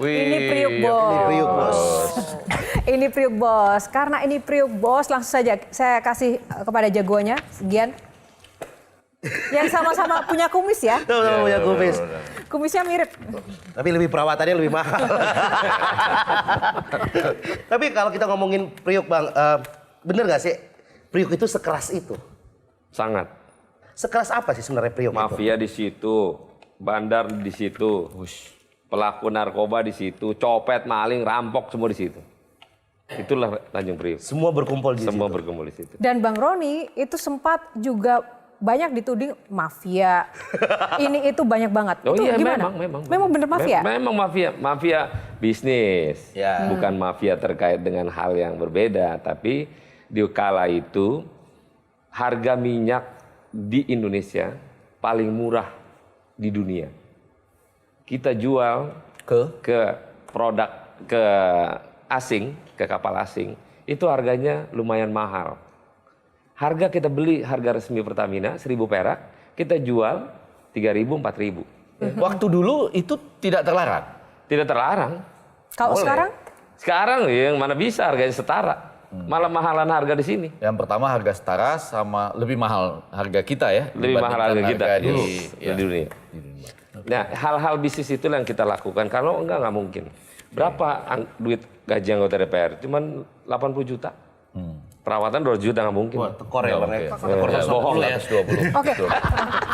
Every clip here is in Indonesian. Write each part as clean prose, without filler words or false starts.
Ini Priuk Bos. Ini Priuk Bos. Ini Priuk Bos. Karena ini Priuk Bos, langsung saja saya kasih kepada jagoannya, Gian. Yang sama-sama punya kumis ya. Sama-sama punya kumis. Kumisnya mirip. Tapi lebih perawatannya lebih mahal. Tapi kalau kita ngomongin Priuk Bang, bener gak sih Priuk itu sekeras itu? Sangat. Sekeras apa sih sebenarnya Priuk itu? Mafia di situ, bandar di situ, pelaku narkoba di situ, copet, maling, rampok semua di situ. Itulah Tanjung Priuk. Semua berkumpul di Semua situ. berkumpul di situ. Dan Bang Roni itu sempat juga banyak dituding mafia. Ini itu banyak banget. Oh Itu iya, gimana? memang bener mafia? Memang mafia bisnis. Ya. Bukan mafia terkait dengan hal yang berbeda, tapi di kala itu harga minyak di Indonesia paling murah di dunia. Kita jual ke produk ke asing, ke kapal asing, itu harganya lumayan mahal. Harga kita beli harga resmi Pertamina 1.000 perak, kita jual 3.000, 4.000. Waktu dulu itu tidak terlarang. Tidak terlarang. Kalau Boleh. sekarang? Sekarang yang mana bisa harganya setara. Malah mahalan harga di sini. Yang pertama harga setara sama lebih mahal harga kita ya. Lebih mahal harga kita di dunia. Nah, hal-hal bisnis itu yang kita lakukan. Kalau enggak mungkin. Berapa duit gaji anggota DPR? Cuman 80 juta. Perawatan 2 juta nggak mungkin. Wah, tekor ya mereka. Tekor bohong ya. 20. Oke.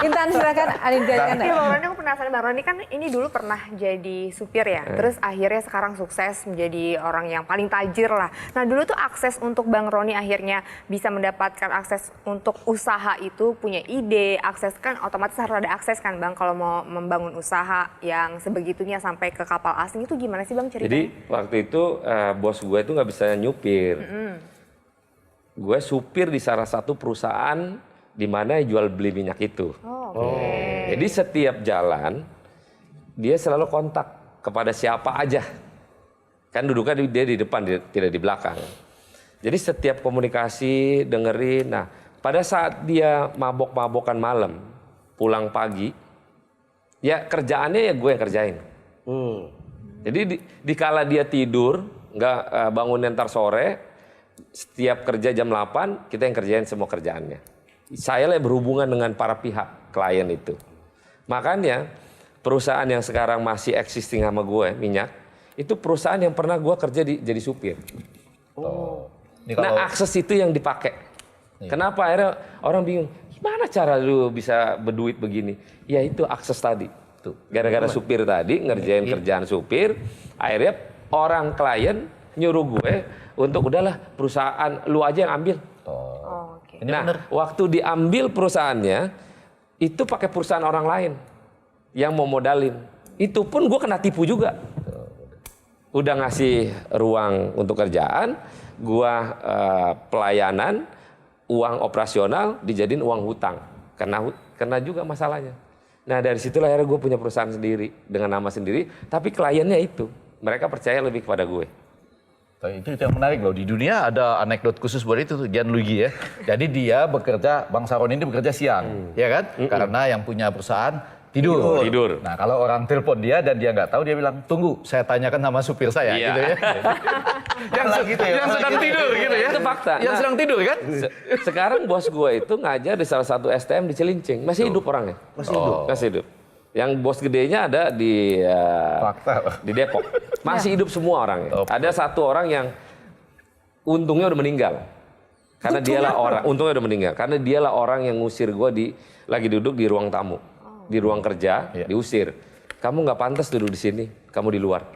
Intan silakan. Tapi Bang Roni, aku penasaran, Bang Roni kan ini dulu pernah jadi supir ya, terus akhirnya sekarang sukses menjadi orang yang paling tajir lah. Nah dulu tuh akses untuk Bang Roni akhirnya bisa mendapatkan akses untuk usaha itu, punya ide, akses kan otomatis harus ada akses kan Bang kalau mau membangun usaha yang sebegitunya sampai ke kapal asing itu gimana sih Bang ceritanya? Jadi waktu itu bos gue itu nggak bisa nyupir. Gue supir di salah satu perusahaan di mana jual beli minyak itu. Jadi setiap jalan dia selalu kontak kepada siapa aja. Kan duduknya dia di depan, tidak di belakang. Jadi setiap komunikasi dengerin. Nah, pada saat dia mabok-mabokan malam, pulang pagi, ya kerjaannya ya gue yang kerjain. Jadi di kala dia tidur, nggak bangun ntar sore, setiap kerja jam 8, kita yang kerjain semua kerjaannya. Saya lah berhubungan dengan para pihak klien itu. Makanya perusahaan yang sekarang masih existing sama gue, minyak, itu perusahaan yang pernah gue kerja jadi supir. Nah akses itu yang dipakai. Kenapa akhirnya orang bingung, gimana cara lu bisa berduit begini? Ya itu akses tadi. Gara-gara supir tadi, ngerjain kerjaan supir, akhirnya orang klien nyuruh gue untuk udahlah perusahaan lu aja yang ambil. Nah, waktu diambil perusahaannya itu pakai perusahaan orang lain yang mau modalin. Itu pun gue kena tipu juga. Udah ngasih ruang untuk kerjaan, gue pelayanan, uang operasional dijadiin uang hutang. Kena juga masalahnya. Nah dari situlah akhirnya gue punya perusahaan sendiri dengan nama sendiri, tapi kliennya itu mereka percaya lebih kepada gue. Itu yang menarik loh. Di dunia ada anekdot khusus buat itu tuh, Gianluigi ya. Jadi dia bekerja, Bang Saron ini bekerja siang, ya kan? Karena yang punya perusahaan tidur. Nah kalau orang telepon dia dan dia nggak tahu, dia bilang, tunggu, saya tanyakan sama supir saya, gitu ya. yang sedang tidur, gitu ya. Itu fakta. Yang sedang tidur kan? Sekarang bos gue itu ngajar di salah satu STM di Cilincing. Masih hidup orangnya. Masih hidup. Yang bos gedenya ada di Depok. Masih hidup semua orangnya. Ada satu orang yang untungnya udah meninggal. Karena dialah orang, untungnya udah meninggal. Karena dialah orang yang ngusir gue lagi duduk di ruang tamu. Di ruang kerja, diusir. Kamu nggak pantas duduk di sini, kamu di luar.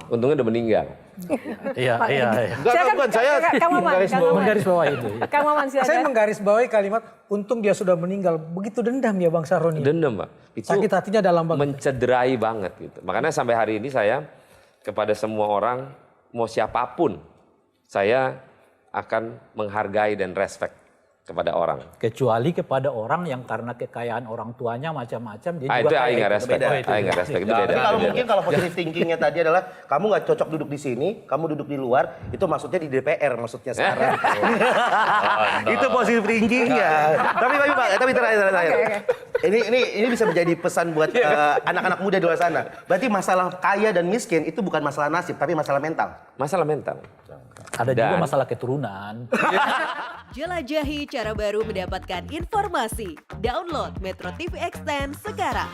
Untungnya udah meninggal. Iya. Bukan saya Menggarisbawahi itu. Kang Maman silakan. Saya menggarisbawahi kalimat untung dia sudah meninggal. Begitu dendam ya Bang Saroni. Dendam, Pak. Itu sakit hatinya dalam banget. mencederai banget gitu. Makanya sampai hari ini saya kepada semua orang, mau siapapun, saya akan menghargai dan respect. kepada orang. Kecuali kepada orang yang karena kekayaan orang tuanya macam-macam dia Ah, juga itu kaya. I nggak Itu respect. beda. I nggak respect. Itu beda. Tapi kalau itu beda. mungkin kalau positive thinkingnya tadi adalah kamu nggak cocok duduk di sini, kamu duduk di luar, itu maksudnya di DPR maksudnya sekarang. Itu positive thinkingnya. Tapi terakhir. Ini bisa menjadi pesan buat anak-anak muda di luar sana. Berarti masalah kaya dan miskin itu bukan masalah nasib, tapi masalah mental. Masalah mental. Ada juga Dan- masalah keturunan. Jelajahi cara baru mendapatkan informasi. Download Metro TV Extend sekarang.